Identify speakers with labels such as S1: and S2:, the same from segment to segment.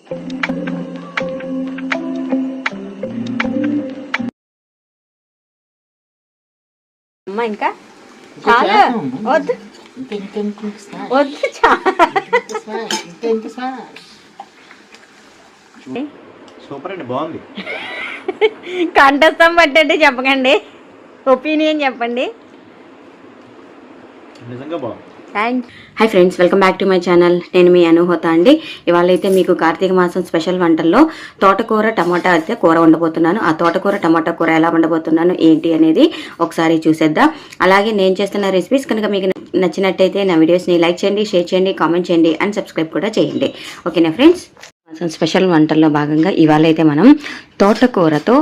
S1: అమ్మ ఇంకా చాలా వద్దు వద్దు
S2: సూపర్ అండి, బాగుంది.
S1: కంఠస్థం పట్టండి, చెప్పకండి, ఒపీనియన్ చెప్పండి.
S2: నిజంగా బాగుంది.
S1: Hi friends, welcome back to my channel. నేను మీ హోతా అండి. ఇవాళ అయితే మీకు కార్తీక మాసం స్పెషల్ వంటల్లో తోటకూర టమాటా అయితే కూర వండబోతున్నాను. ఆ తోటకూర టమాటా కూర ఎలా వండబోతున్నాను ఏంటి అనేది ఒకసారి చూసేద్దాం. అలాగే నేను చేస్తున్న రెసిపీస్ కనుక మీకు నచ్చినట్టయితే నా వీడియోస్ని లైక్ చేయండి, షేర్ చేయండి, కామెంట్ చేయండి అండ్ సబ్స్క్రైబ్ కూడా చేయండి. ఓకేనా ఫ్రెండ్స్? స్పెషల్ వంటల్లో భాగంగా ఇవాళ అయితే మనం తోటకూరతో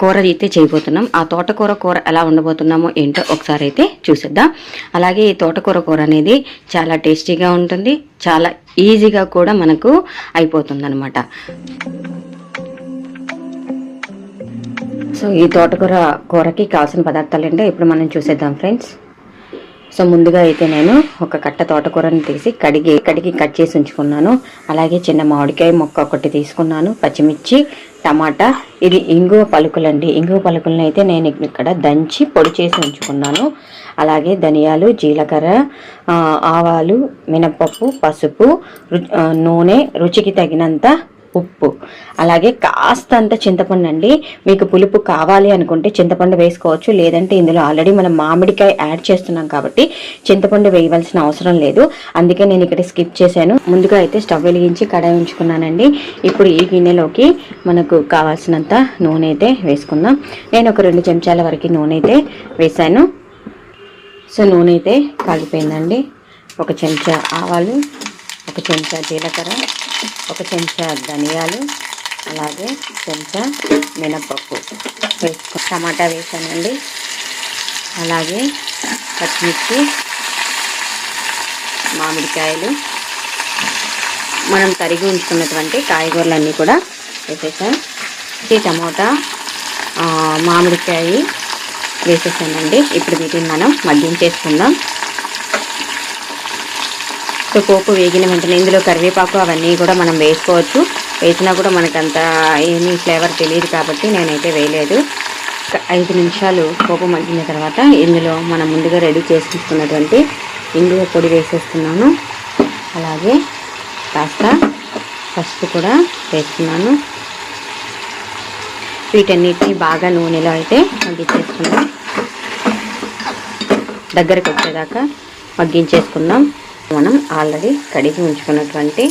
S1: కూర అయితే చేయబోతున్నాం. ఆ తోటకూర కూర ఎలా ఉండబోతున్నామో ఏంటో ఒకసారి అయితే చూసేద్దాం. అలాగే ఈ తోటకూర కూర అనేది చాలా టేస్టీగా ఉంటుంది, చాలా ఈజీగా కూడా మనకు అయిపోతుంది అనమాట. సో ఈ తోటకూర కూరకి కావాల్సిన పదార్థాలు ఏంటో ఇప్పుడు మనం చూసేద్దాం ఫ్రెండ్స్. సో ముందుగా అయితే నేను ఒక కట్ట తోటకూరని తీసి కడిగి కట్ చేసి ఉంచుకున్నాను. అలాగే చిన్న మామిడికాయ మొక్క ఒకటి తీసుకున్నాను, పచ్చిమిర్చి, టమాటా, ఇది ఇంగువ పలుకులండి. ఇంగువ పలుకులను అయితే నేను ఇక్కడ దంచి పొడి చేసి ఉంచుకున్నాను. అలాగే ధనియాలు, జీలకర్ర, ఆవాలు, మినపప్పు, పసుపు, నూనె, రుచికి తగినంత ఉప్పు, అలాగే కాస్తంత చింతపండు అండి. మీకు పులుపు కావాలి అనుకుంటే చింతపండు వేసుకోవచ్చు, లేదంటే ఇందులో ఆల్రెడీ మనం మామిడికాయ యాడ్ చేస్తున్నాం కాబట్టి చింతపండు వేయవలసిన అవసరం లేదు. అందుకే నేను ఇక్కడ స్కిప్ చేశాను. ముందుగా అయితే స్టవ్ వెలిగించి కడాయి ఉంచుకున్నానండి. ఇప్పుడు ఈ గిన్నెలోకి మనకు కావాల్సినంత నూనె అయితే వేసుకుందాం. నేను ఒక 2 చెంచాల వరకు నూనె అయితే వేసాను. సో నూనె అయితే కాగిపోయిందండి. 1 చెంచా ఆవాలు, 1 చెంచా జీలకర్ర, 1 చెంచా ధనియాలు, అలాగే చెంచా మినపప్పు వేసుకొని టమాటా వేసానండి. అలాగే పచ్చిమిర్చి, మామిడికాయలు, మనం తరిగి ఉంచుకున్నటువంటి కాయగూరలన్నీ కూడా వేసేసాం. ఈ టమాటా, మామిడికాయ వేసేసానండి. ఇప్పుడు వీటిని మనం మగ్గించేసుకుందాం. సో పోపు వేగిన వెంటనే ఇందులో కరివేపాకు అవన్నీ కూడా మనం వేసుకోవచ్చు. వేసినా కూడా మనకంత ఏమీ ఫ్లేవర్ తెలియదు కాబట్టి నేనైతే వేయలేదు. 5 నిమిషాలు పోపు మగ్గిన తర్వాత ఇందులో మనం ముందుగా రెడీ చేసుకున్నటువంటి ఇంగువ పొడి వేసేస్తున్నాను. అలాగే కాస్త పసుపు కూడా వేస్తున్నాను. వీటన్నిటిని బాగా నూనెలో అయితే మగ్గించేసుకుందాం. దగ్గరకు వచ్చేదాకా మగ్గించేసుకుందాం. మనం ఆల్రెడీ కడిగి ఉంచుకున్నటువంటి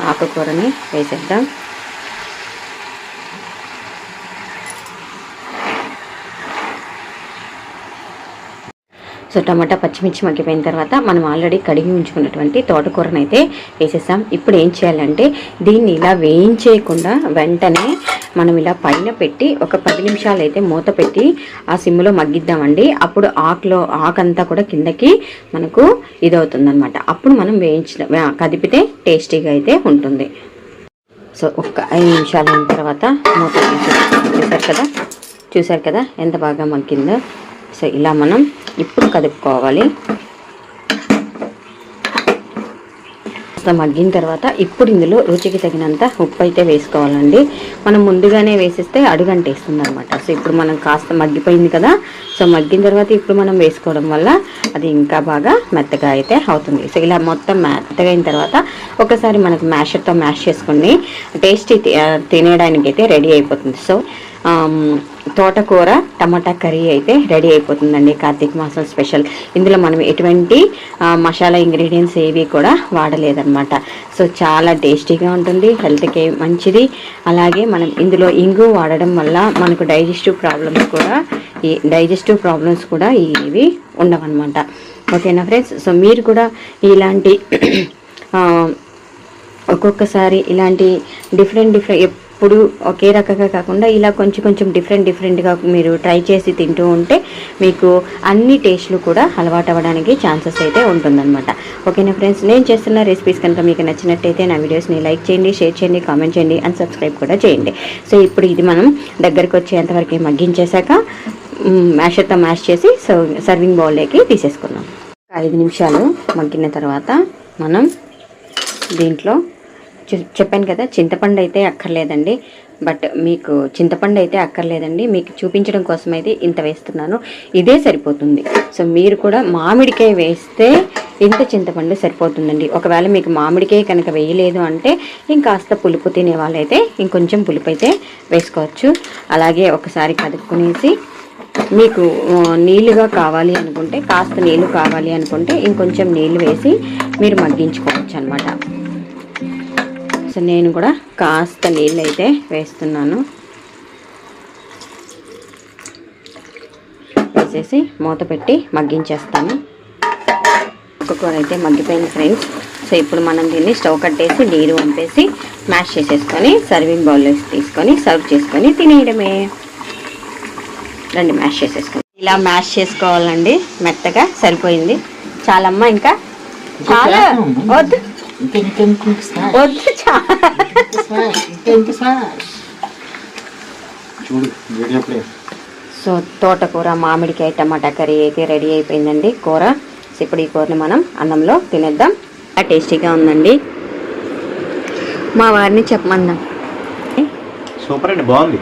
S1: ఆకుకూరని వేసేద్దాం. సో టమాటా, పచ్చిమిర్చి మగ్గిపోయిన తర్వాత మనం ఆల్రెడీ కడిగి ఉంచుకున్నటువంటి తోటకూరని అయితే వేసేసాం. ఇప్పుడు ఏం చేయాలంటే దీన్ని ఇలా వేయించేయకుండా వెంటనే మనం ఇలా పైన పెట్టి ఒక 10 నిమిషాలు అయితే మూత పెట్టి ఆ సిమ్లో మగ్గిద్దామండి. అప్పుడు ఆకంతా కూడా కిందకి మనకు ఇదవుతుంది అనమాట. అప్పుడు మనం కదిపితే టేస్టీగా అయితే ఉంటుంది. సో ఒక 5 నిమిషాలు అయిన తర్వాత మూత చూసారు కదా ఎంత బాగా మగ్గిందో. సో ఇలా మనం ఇప్పుడు కదుపుకోవాలి. మగ్గిన తర్వాత ఇప్పుడు ఇందులో రుచికి తగినంత ఉప్పు అయితే వేసుకోవాలండి. మనం ముందుగానే వేసేస్తే అడుగంటేస్తుంది అనమాట. సో ఇప్పుడు మనం కాస్త మగ్గిపోయింది కదా. సో మగ్గిన తర్వాత ఇప్పుడు మనం వేసుకోవడం వల్ల అది ఇంకా బాగా మెత్తగా అయితే అవుతుంది. సో ఇలా మొత్తం మెత్తగా అయిన తర్వాత ఒకసారి మనకు మ్యాషర్తో మ్యాష్ చేసుకుని టేస్టీ తినేయడానికి అయితే రెడీ అయిపోతుంది. సో తోటకూర టమాటా కర్రీ అయితే రెడీ అయిపోతుందండి. కార్తీక మాసం స్పెషల్. ఇందులో మనం ఎటువంటి మసాలా ఇంగ్రీడియంట్స్ ఏవి కూడా వాడలేదన్నమాట. సో చాలా టేస్టీగా ఉంటుంది, హెల్త్కి మంచిది. అలాగే మనం ఇందులో ఇంగు వాడడం వల్ల మనకు డైజెస్టివ్ ప్రాబ్లమ్స్ కూడా ఇవి ఉండవన్నమాట. ఓకేనా ఫ్రెండ్స్? సో మీరు కూడా ఇలాంటి ఒక్కొక్కసారి ఇలాంటి డిఫరెంట్ ఎప్పుడు ఒకే రకంగా కాకుండా ఇలా కొంచెం డిఫరెంట్గా మీరు ట్రై చేసి తింటూ ఉంటే మీకు అన్ని టేస్ట్లు కూడా అలవాటు అవ్వడానికి ఛాన్సెస్ అయితే ఉంటుందన్నమాట. ఓకేనా ఫ్రెండ్స్? నేను చేస్తున్న రెసిపీస్ కనుక మీకు నచ్చినట్టయితే నా వీడియోస్ని లైక్ చేయండి, షేర్ చేయండి, కామెంట్ చేయండి అండ్ సబ్స్క్రైబ్ కూడా చేయండి. సో ఇప్పుడు ఇది మనం దగ్గరికి వచ్చేంతవరకు మగ్గించేశాక మ్యాషర్తో మ్యాష్ చేసి సర్వింగ్ బౌల్లోకి తీసేసుకుందాం. 5 నిమిషాలు మగ్గిన తర్వాత మనం దీంట్లో చెప్పాను కదా, చింతపండు అయితే అక్కర్లేదండి. బట్ మీకు చింతపండు అయితే అక్కర్లేదండి, మీకు చూపించడం కోసం అయితే ఇంత వేస్తున్నాను. ఇదే సరిపోతుంది. సో మీరు కూడా మామిడికాయ వేస్తే ఇంత చింతపండు సరిపోతుందండి. ఒకవేళ మీకు మామిడికాయ కనుక వేయలేదు అంటే ఇంకాస్త పులుపు తినే వాళ్ళైతే ఇంకొంచెం పులుపు అయితే వేసుకోవచ్చు. అలాగే ఒకసారి కదుపుకునేసి మీకు నీళ్ళుగా కావాలి అనుకుంటే, కాస్త నీళ్ళు కావాలి అనుకుంటే ఇంకొంచెం నీళ్ళు వేసి మీరు మగ్గించుకోవచ్చు అనమాట. సో నేను కూడా కాస్త నీళ్ళు అయితే వేస్తున్నాను. వేసేసి మూత పెట్టి మగ్గించేస్తాను. కూర అయితే మగ్గిపోయింది ఫ్రెండ్స్. సో ఇప్పుడు మనం దీన్ని స్టవ్ కట్టేసి నీరు వంపేసి మ్యాష్ చేసేసుకొని సర్వింగ్ బౌల్లో తీసుకొని సర్వ్ చేసుకొని తినేయడమే. రండి మ్యాష్ చేసేసుకొని ఇలా మ్యాష్ చేసుకోవాలండి. మెత్తగా సరిపోయింది చాలమ్మా. ఇంకా చాలా వద్దు వద్దు సో తోటకూర మామిడికాయ టమాటా కర్రీ అయితే రెడీ అయిపోయిందండి కూర. సో ఇప్పుడు ఈ కూరని మనం అన్నంలో తినేద్దాం. టేస్టీగా ఉందండి. మా వారిని చెప్పమందాం.
S2: సూపర్ అండి, బాగుంది.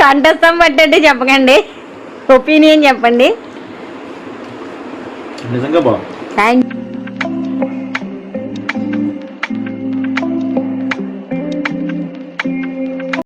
S1: కంఠస్థం పట్టండి, చెప్పకండి, ఒపీనియన్ చెప్పండి.
S2: నిజంగా బాగుంది.
S1: థ్యాంక్